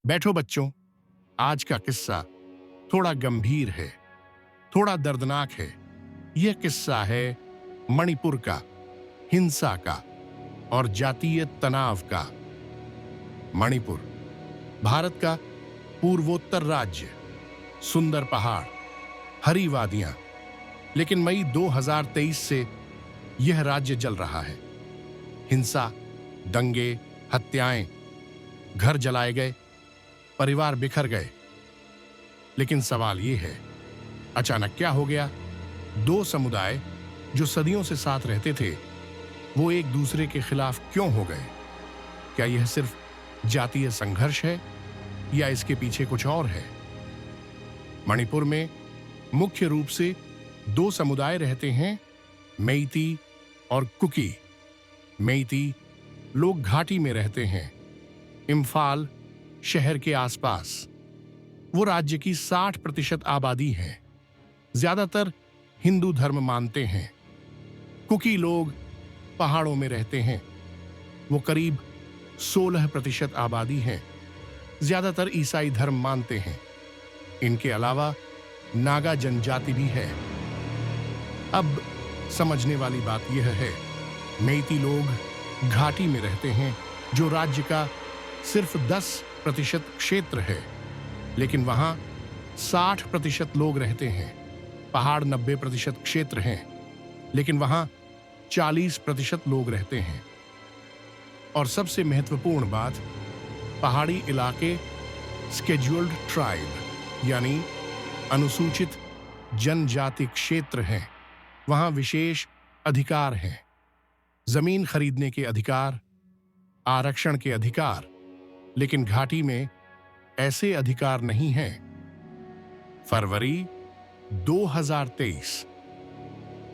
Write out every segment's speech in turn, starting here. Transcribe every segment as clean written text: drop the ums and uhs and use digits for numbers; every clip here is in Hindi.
बैठो बच्चों, आज का किस्सा थोड़ा गंभीर है, थोड़ा दर्दनाक है। यह किस्सा है मणिपुर का, हिंसा का और जातीय तनाव का। मणिपुर भारत का पूर्वोत्तर राज्य, सुंदर पहाड़, हरी वादियां। लेकिन मई 2023 से यह राज्य जल रहा है। हिंसा, दंगे, हत्याएं, घर जलाए गए, परिवार बिखर गए। लेकिन सवाल यह है, अचानक क्या हो गया? दो समुदाय जो सदियों से साथ रहते थे, वो एक दूसरे के खिलाफ क्यों हो गए? क्या यह सिर्फ जातीय संघर्ष है या इसके पीछे कुछ और है? मणिपुर में मुख्य रूप से दो समुदाय रहते हैं, मेइती और कुकी। मेइती लोग घाटी में रहते हैं, इम्फाल शहर के आसपास। वो राज्य की 60% आबादी है, ज्यादातर हिंदू धर्म मानते हैं। कुकी लोग पहाड़ों में रहते हैं, वो करीब 16% आबादी हैं, ज्यादातर ईसाई धर्म मानते हैं। इनके अलावा नागा जनजाति भी है। अब समझने वाली बात यह है, मेइती लोग घाटी में रहते हैं, जो राज्य का सिर्फ 10% क्षेत्र है, लेकिन वहां 60% लोग रहते हैं। पहाड़ 90% क्षेत्र हैं, लेकिन वहां 40% लोग रहते हैं। और सबसे महत्वपूर्ण बात, पहाड़ी इलाके स्केड्यूल्ड ट्राइब यानी अनुसूचित जनजाति क्षेत्र हैं। वहां विशेष अधिकार हैं, जमीन खरीदने के अधिकार, आरक्षण के अधिकार। लेकिन घाटी में ऐसे अधिकार नहीं हैं। फरवरी 2023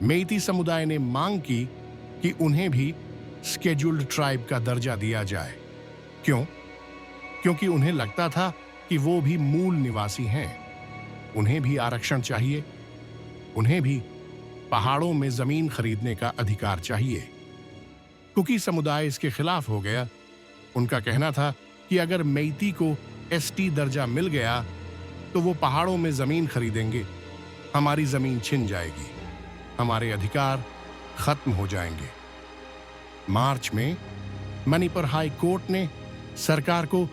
मेइती समुदाय ने मांग की कि उन्हें भी स्केड्यूल्ड ट्राइब का दर्जा दिया जाए। क्यों? क्योंकि उन्हें लगता था कि वो भी मूल निवासी हैं। उन्हें भी आरक्षण चाहिए, उन्हें भी पहाड़ों में जमीन खरीदने का अधिकार चाहिए। कुकी समुदाय इसके खिलाफ हो गया। उनका कहना था कि अगर मेइती को एसटी दर्जा मिल गया तो वो पहाड़ों में जमीन खरीदेंगे, हमारी जमीन छिन जाएगी, हमारे अधिकार खत्म हो जाएंगे। मार्च में मणिपुर हाई कोर्ट ने सरकार को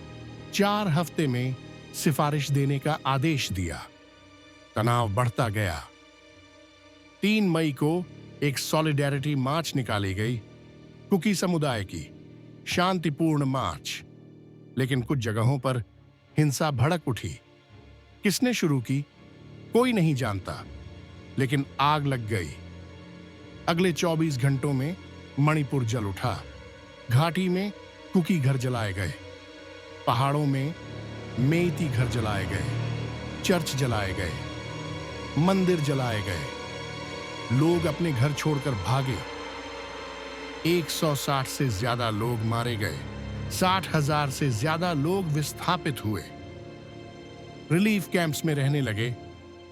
4 हफ्ते में सिफारिश देने का आदेश दिया। तनाव बढ़ता गया। 3 मई को एक सॉलिडेरिटी मार्च निकाली गई, कुकी समुदाय की शांतिपूर्ण मार्च। लेकिन कुछ जगहों पर हिंसा भड़क उठी। किसने शुरू की, कोई नहीं जानता, लेकिन आग लग गई। अगले 24 घंटों में मणिपुर जल उठा। घाटी में कुकी घर जलाए गए, पहाड़ों में मेइती घर जलाए गए, चर्च जलाए गए, मंदिर जलाए गए। लोग अपने घर छोड़कर भागे। 160 से ज्यादा लोग मारे गए, 60,000 से ज्यादा लोग विस्थापित हुए, रिलीफ कैंप्स में रहने लगे।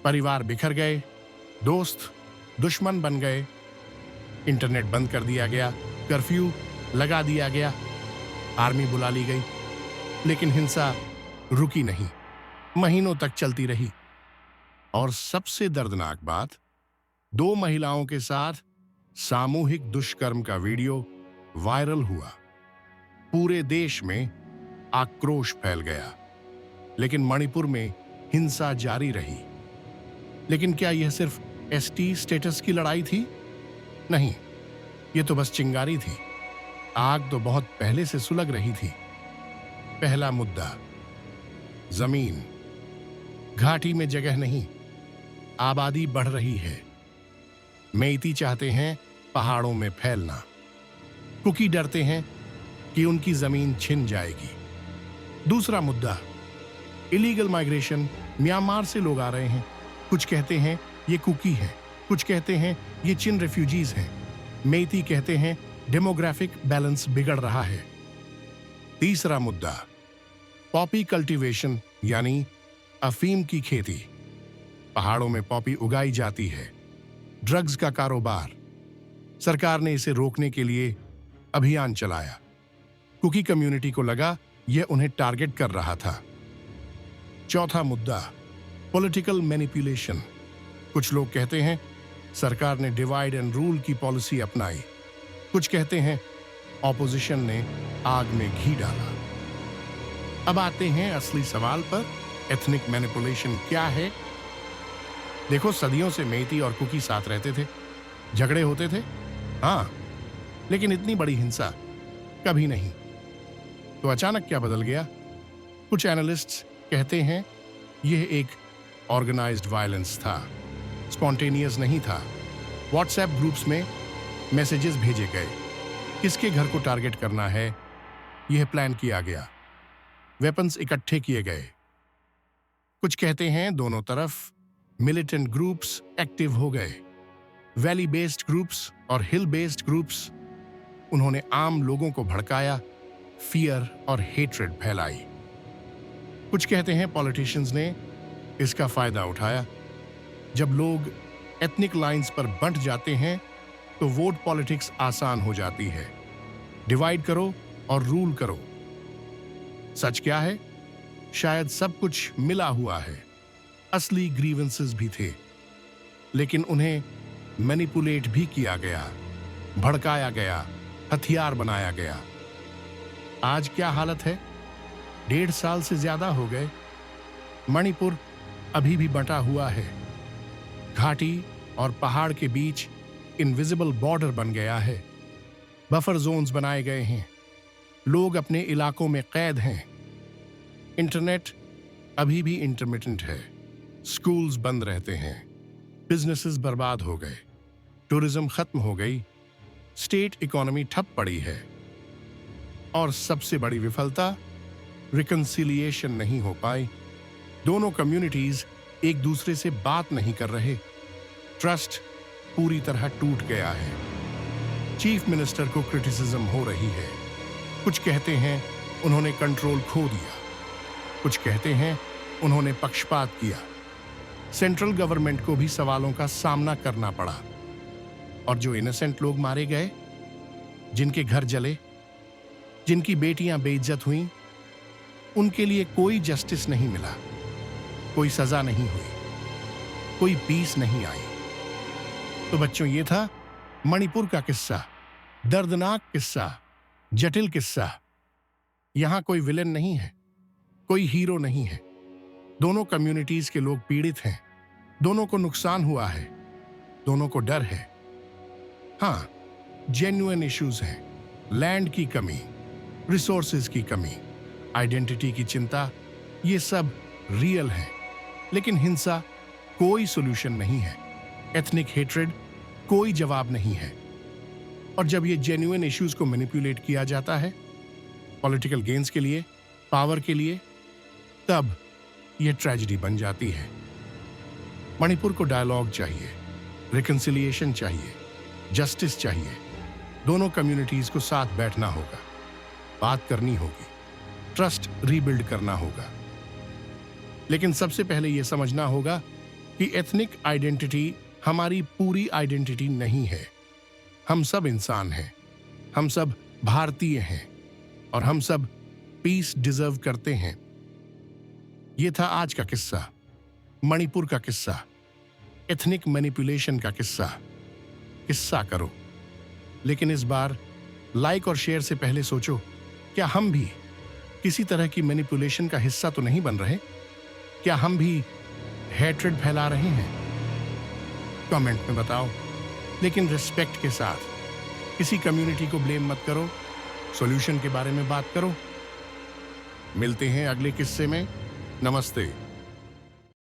परिवार बिखर गए, दोस्त दुश्मन बन गए। इंटरनेट बंद कर दिया गया, कर्फ्यू लगा दिया गया, आर्मी बुला ली गई। लेकिन हिंसा रुकी नहीं, महीनों तक चलती रही। और सबसे दर्दनाक बात, 2 महिलाओं के साथ सामूहिक दुष्कर्म का वीडियो वायरल हुआ। पूरे देश में आक्रोश फैल गया। लेकिन मणिपुर में हिंसा जारी रही। लेकिन क्या यह सिर्फ एसटी स्टेटस की लड़ाई थी? नहीं, यह तो बस चिंगारी थी। आग तो बहुत पहले से सुलग रही थी। पहला मुद्दा, जमीन। घाटी में जगह नहीं, आबादी बढ़ रही है। मेइती चाहते हैं पहाड़ों में फैलना, कुकी डरते हैं कि उनकी जमीन छिन जाएगी। दूसरा मुद्दा, इलीगल माइग्रेशन। म्यांमार से लोग आ रहे हैं। कुछ कहते हैं ये कुकी हैं, कुछ कहते हैं ये चिन रेफ्यूजीज हैं। मेइती कहते हैं डेमोग्राफिक बैलेंस बिगड़ रहा है। तीसरा मुद्दा, पॉपी कल्टीवेशन यानी अफीम की खेती। पहाड़ों में पॉपी उगाई जाती है। ड्रग्स का कारोबार। सरकार ने इसे रोकने के लिए अभियान चलाया। कुकी कम्युनिटी को लगा यह उन्हें टारगेट कर रहा था। चौथा मुद्दा, पॉलिटिकल मैनिपुलेशन। कुछ लोग कहते हैं सरकार ने डिवाइड एंड रूल की पॉलिसी अपनाई, कुछ कहते हैं ऑपोजिशन ने आग में घी डाला। अब आते हैं असली सवाल पर, एथनिक मैनिपुलेशन क्या है? देखो, सदियों से मेइती और कुकी साथ रहते थे, झगड़े होते थे, हाँ, लेकिन इतनी बड़ी हिंसा कभी नहीं। तो अचानक क्या बदल गया? कुछ एनालिस्ट्स कहते हैं यह एक ऑर्गेनाइज्ड वायलेंस था, स्पॉन्टेनियस नहीं था। व्हाट्सएप ग्रुप्स में मैसेजेस भेजे गए, किसके घर को टारगेट करना है यह प्लान किया गया, वेपन्स इकट्ठे किए गए। कुछ कहते हैं दोनों तरफ मिलिटेंट ग्रुप्स एक्टिव हो गए, वैली बेस्ड ग्रुप्स और हिल बेस्ड ग्रुप्स। उन्होंने आम लोगों को भड़काया, फियर और हेट्रेड फैलाई। कुछ कहते हैं पॉलिटिशियंस ने इसका फायदा उठाया। जब लोग एथनिक लाइंस पर बंट जाते हैं तो वोट पॉलिटिक्स आसान हो जाती है। डिवाइड करो और रूल करो। सच क्या है? शायद सब कुछ मिला हुआ है। असली ग्रीवेंसेस भी थे, लेकिन उन्हें मैनिपुलेट भी किया गया, भड़काया गया, हथियार बनाया गया। आज क्या हालत है? 1.5 साल से ज्यादा हो गए, मणिपुर अभी भी बंटा हुआ है। घाटी और पहाड़ के बीच इनविजिबल बॉर्डर बन गया है। बफर जोन्स बनाए गए हैं, लोग अपने इलाकों में कैद हैं। इंटरनेट अभी भी इंटरमिटेंट है, स्कूल्स बंद रहते हैं, बिजनेसेस बर्बाद हो गए, टूरिज्म खत्म हो गई, स्टेट इकोनॉमी ठप पड़ी है। और सबसे बड़ी विफलता, रिकंसिलिएशन नहीं हो पाई। दोनों कम्युनिटीज एक दूसरे से बात नहीं कर रहे। ट्रस्ट पूरी तरह टूट गया है। चीफ मिनिस्टर को क्रिटिसिज्म हो रही है। कुछ कहते हैं उन्होंने कंट्रोल खो दिया, कुछ कहते हैं उन्होंने पक्षपात किया। सेंट्रल गवर्नमेंट को भी सवालों का सामना करना पड़ा। और जो इनोसेंट लोग मारे गए, जिनके घर जले, जिनकी बेटियां बेइज्जत हुईं, उनके लिए कोई जस्टिस नहीं मिला, कोई सजा नहीं हुई, कोई पीस नहीं आई। तो बच्चों, ये था मणिपुर का किस्सा, दर्दनाक किस्सा, जटिल किस्सा। यहां कोई विलेन नहीं है, कोई हीरो नहीं है। दोनों कम्युनिटीज के लोग पीड़ित हैं, दोनों को नुकसान हुआ है, दोनों को डर है। हाँ, जेन्युइन इश्यूज हैं, लैंड की कमी, रिसोर्सेज की कमी, आइडेंटिटी की चिंता, ये सब रियल है। लेकिन हिंसा कोई सॉल्यूशन नहीं है, एथनिक हेट्रेड कोई जवाब नहीं है। और जब ये जेन्युइन इश्यूज को मैनिपुलेट किया जाता है पॉलिटिकल गेन्स के लिए, पावर के लिए, तब यह ट्रेजेडी बन जाती है। मणिपुर को डायलॉग चाहिए, रिकंसिलिएशन चाहिए, जस्टिस चाहिए। दोनों कम्युनिटीज को साथ बैठना होगा, बात करनी होगी, ट्रस्ट रीबिल्ड करना होगा। लेकिन सबसे पहले यह समझना होगा कि एथनिक आइडेंटिटी हमारी पूरी आइडेंटिटी नहीं है। हम सब इंसान हैं, हम सब भारतीय हैं, और हम सब पीस डिजर्व करते हैं। यह था आज का किस्सा, मणिपुर का किस्सा, एथनिक मैनिपुलेशन का किस्सा। किस्सा करो, लेकिन इस बार लाइक और शेयर से पहले सोचो, क्या हम भी किसी तरह की मैनिपुलेशन का हिस्सा तो नहीं बन रहे? क्या हम भी हेट्रेड फैला रहे हैं? कमेंट में बताओ, लेकिन रिस्पेक्ट के साथ। किसी कम्युनिटी को ब्लेम मत करो, सॉल्यूशन के बारे में बात करो। मिलते हैं अगले किस्से में। नमस्ते।